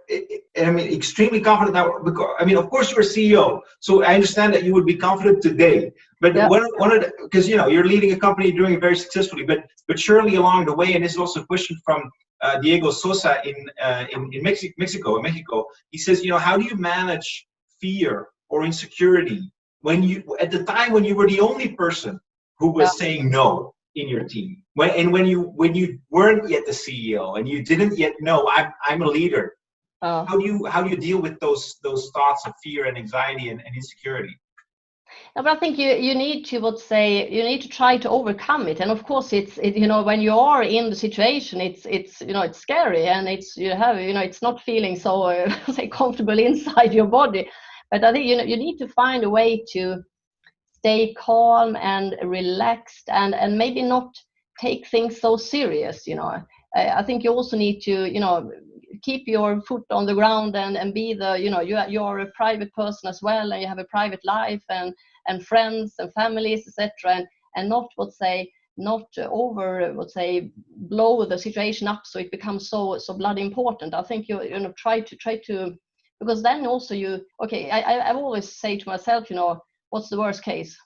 I mean, extremely confident now. Because, I mean, of course, you're a CEO, so I understand that you would be confident today. But one of the, because you're leading a company, doing it very successfully. But surely along the way, and this is also a question from Diego Sosa in Mexico. He says, how do you manage fear or insecurity when at the time when you were the only person who was saying no in your team, when you weren't yet the CEO and you didn't yet know I'm a leader? How do you deal with those thoughts of fear and anxiety and insecurity? But I think you need to try to overcome it. And of course, when you are in the situation, it's scary, and it's not feeling so say comfortable inside your body. But I think you need to find a way to stay calm and relaxed, and maybe not take things so serious. I think you also need to keep your foot on the ground and be you're a private person as well, and you have a private life and friends and families, etc. And not blow the situation up so it becomes so bloody important. I think you try to, because then also I always say to myself, what's the worst case?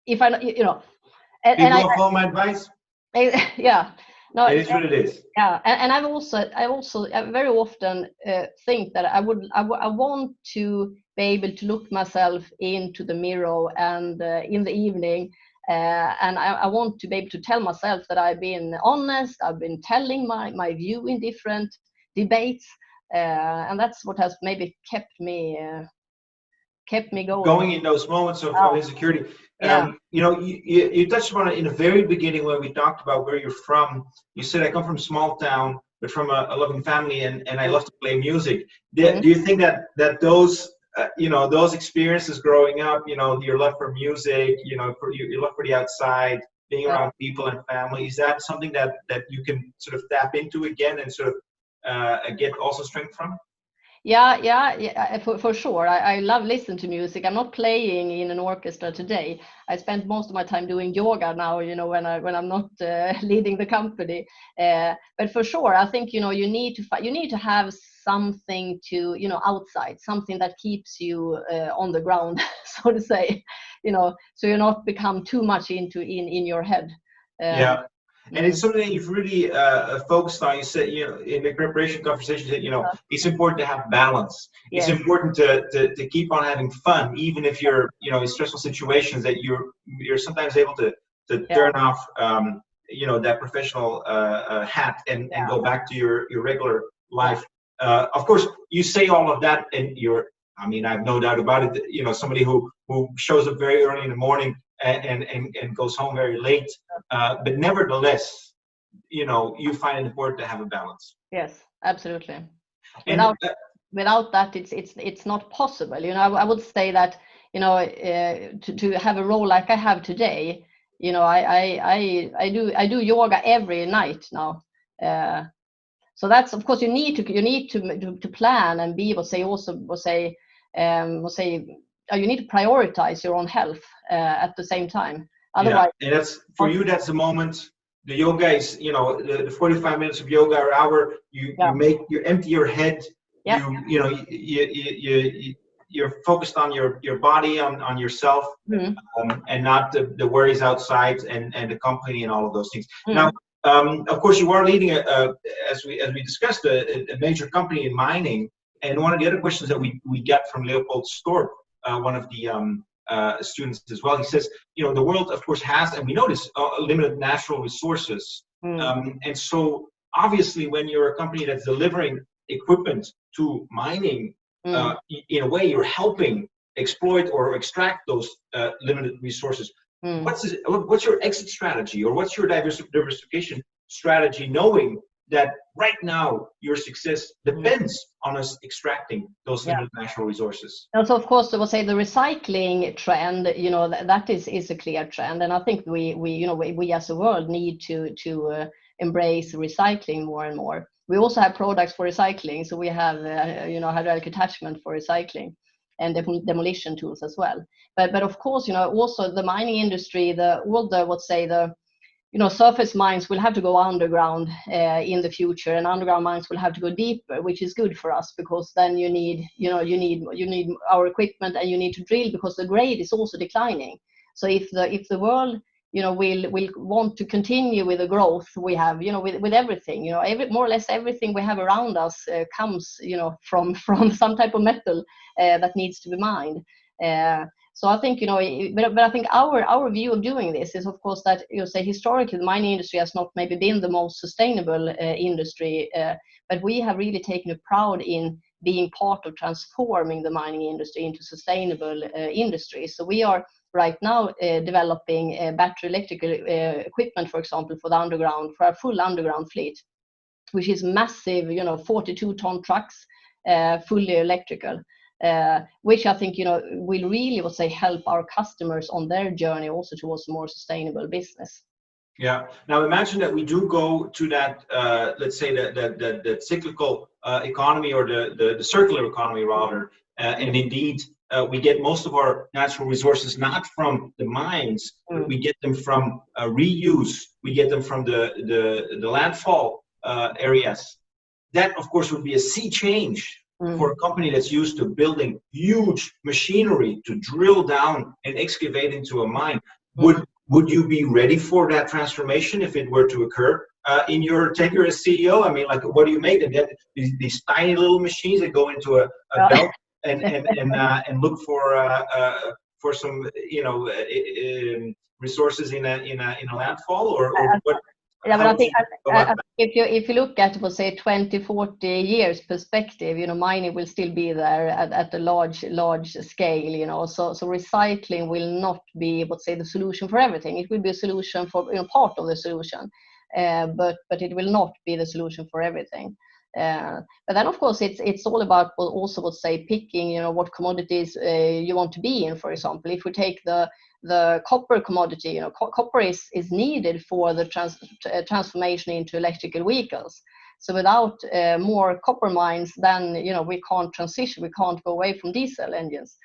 If I People follow my advice. Yeah. No, it is what it is. Yeah, and I very often think that I want to be able to look myself into the mirror and in the evening, and I want to be able to tell myself that I've been honest. I've been telling my view in different debates, and that's what has maybe kept me going in those moments of insecurity. Yeah. You touched upon it in the very beginning when we talked about where you're from. You said, I come from a small town, but from a loving family, and I love to play music. Do you think that those those experiences growing up, your love for music, your love for the outside, being around people and family, is that something that you can sort of tap into again and sort of get also strength from? Yeah, for sure. I love listening to music. I'm not playing in an orchestra today. I spend most of my time doing yoga now, when I'm not leading the company. But for sure, I think you need to have something to outside, something that keeps you on the ground, so to say, so you're not become too much in your head. And it's something that you've really focused on. You said, in the preparation conversation, that it's important to have balance. Yes. It's important to keep on having fun, even if you're in stressful situations. That you're sometimes able to turn off that professional hat and go back to your regular life. Of course, you say all of that, and I have no doubt about it. Somebody who shows up very early in the morning and goes home very late, but nevertheless, you find it important to have a balance. Yes, absolutely. Without that, it's not possible. I would say that to have a role like I have today, I do yoga every night now. So that's, of course, you need to plan and be able to say you need to prioritize your own health at the same time. Otherwise, and that's for you. That's the moment. The yoga is, the 45 minutes of yoga or hour. You empty your head. Yeah. You're focused on your body, on yourself, and not the worries outside and the company and all of those things. Now, of course, you are leading as we discussed a major company in mining. And one of the other questions that we get from Leopold Storp, one of the students as well, he says, the world, of course, has, and we know this, limited natural resources. And so, obviously, when you're a company that's delivering equipment to mining, in a way, you're helping exploit or extract those limited resources. What's your exit strategy, or what's your diversification strategy, knowing that right now your success depends on us extracting those limited natural resources. Also, of course, I would say the recycling trend, that is a clear trend, and I think we as a world need to embrace recycling more and more. We also have products for recycling, so we have hydraulic attachment for recycling and demolition tools as well. But of course, also the mining industry, surface mines will have to go underground in the future, and underground mines will have to go deeper, which is good for us, because then you need our equipment, and you need to drill, because the grade is also declining. So if the world will want to continue with the growth we have, with everything, more or less everything we have around us comes from some type of metal that needs to be mined. So I think, but I think our view of doing this is, of course, that historically the mining industry has not maybe been the most sustainable industry, but we have really taken a pride in being part of transforming the mining industry into sustainable industry. So we are right now developing battery electrical equipment, for example, for our full underground fleet, which is massive, 42-ton trucks, fully electrical. Which I think will really help our customers on their journey also towards a more sustainable business. Yeah. Now imagine that we do go to that, let's say the cyclical economy, or the circular economy rather, and indeed we get most of our natural resources not from the mines, but we get them from reuse. We get them from the landfall areas. That of course would be a sea change for a company that's used to building huge machinery to drill down and excavate into a mine. Would you be ready for that transformation if it were to occur in your tenure as CEO? I mean, like, what do you make? And then these tiny little machines that go into a belt and look for some resources in a landfall, or what? Yeah, but I think if you look at, we'll say, 20-40 years perspective, mining will still be there at a large scale, so recycling will not be, the solution for everything. It will be a solution for part of the solution, but it will not be the solution for everything. But then of course it's all about also picking what commodities you want to be in. For example, if we take the copper commodity, copper is needed for the transformation into electrical vehicles. So without more copper mines, then we can't transition. We can't go away from diesel engines.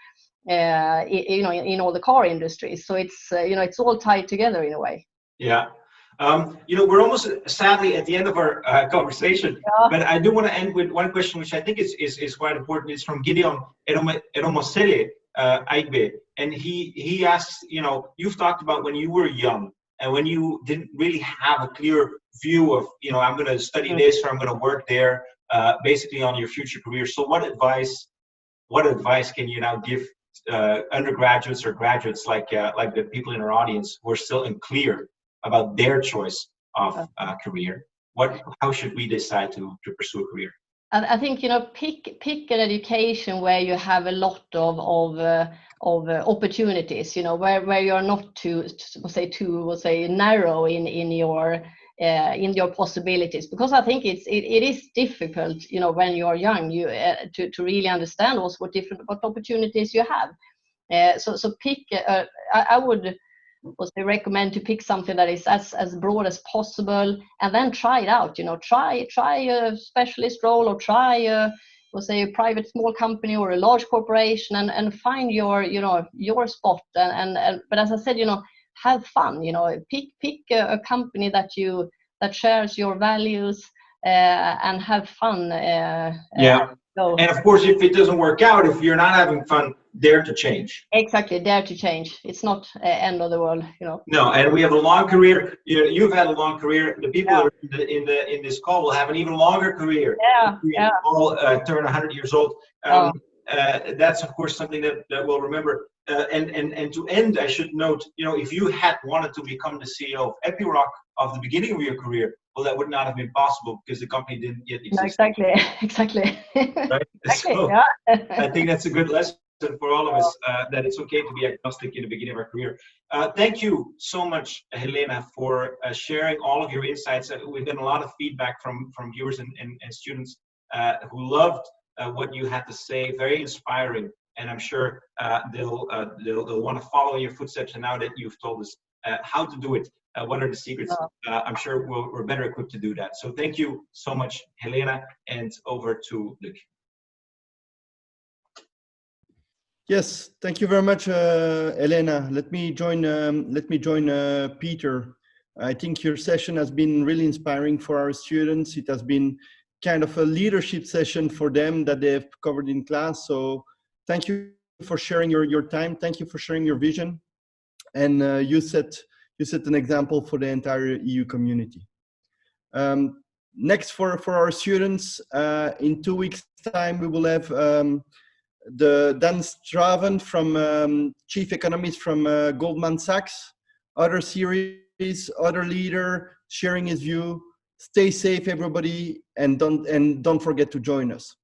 In all the car industries. So it's all tied together in a way. Yeah. We're almost sadly at the end of our conversation, but I do want to end with one question, which I think is quite important. It's from Gideon Eromosele Aigbe, and he asks, you've talked about when you were young and when you didn't really have a clear view of, I'm going to study this or I'm going to work there, basically on your future career. So what advice can you now give undergraduates or graduates like the people in our audience who are still unclear about their choice of career? How should we decide to pursue a career? I think pick an education where you have a lot of opportunities. Where you're not too narrow in your possibilities, because I think it is difficult when you're young to really understand also what opportunities you have. So pick. I would recommend to pick something that is as broad as possible, and then try it out. Try a specialist role, or try a private small company or a large corporation, and find your spot. But as I said, have fun. Pick a company that shares your values, and have fun. And of course, if it doesn't work out, if you're not having fun, dare to change. Exactly, dare to change. It's not end of the world, No, and we have a long career. You've had a long career. The people that are in this call will have an even longer career. We all turn 100 years old. That's of course something that we'll remember. And to end, I should note, if you had wanted to become the CEO of Epiroc of the beginning of your career, well, that would not have been possible because the company didn't yet exist. No, exactly. Right? Exactly. So, I think that's a good lesson. and for all of us that it's okay to be agnostic in the beginning of our career. Thank you so much, Helena, for sharing all of your insights. We've gotten a lot of feedback from viewers and students who loved what you had to say. Very inspiring, and I'm sure they'll want to follow in your footsteps. And now that you've told us how to do it, what are the secrets? I'm sure we're better equipped to do that. So thank you so much, Helena, and over to Luc. Yes, thank you very much, Helena. Let me join Peter. I think your session has been really inspiring for our students. It has been kind of a leadership session for them that they have covered in class. So thank you for sharing your time. Thank you for sharing your vision. And you set an example for the entire EU community. Next, for our students, in 2 weeks' time, we will have the Dan Straven from chief economist from Goldman Sachs. Other series, other leader sharing his view. Stay safe, everybody, and don't forget to join us.